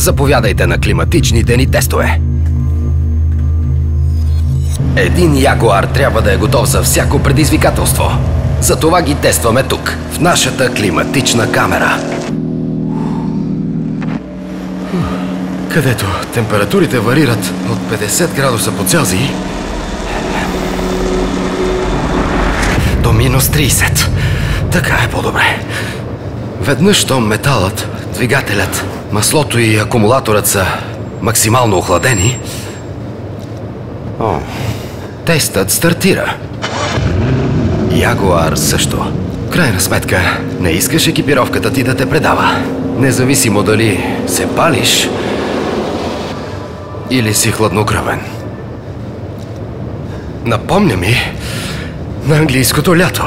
Заповядайте на климатичните ни тестове. Един Ягуар трябва да е готов за всяко предизвикателство. Затова ги тестваме тук, в нашата климатична камера. Където температурите варират от 50 градуса по Целзий до минус 30. Така е по-добре. Веднъж, щом металът, двигателят, маслото и акумулаторът са максимално охладени, тестът стартира. Ягуар също. В крайна сметка, не искаш екипировката ти да те предава. Независимо дали се палиш или си хладнокръвен. Напомня ми на английското лято.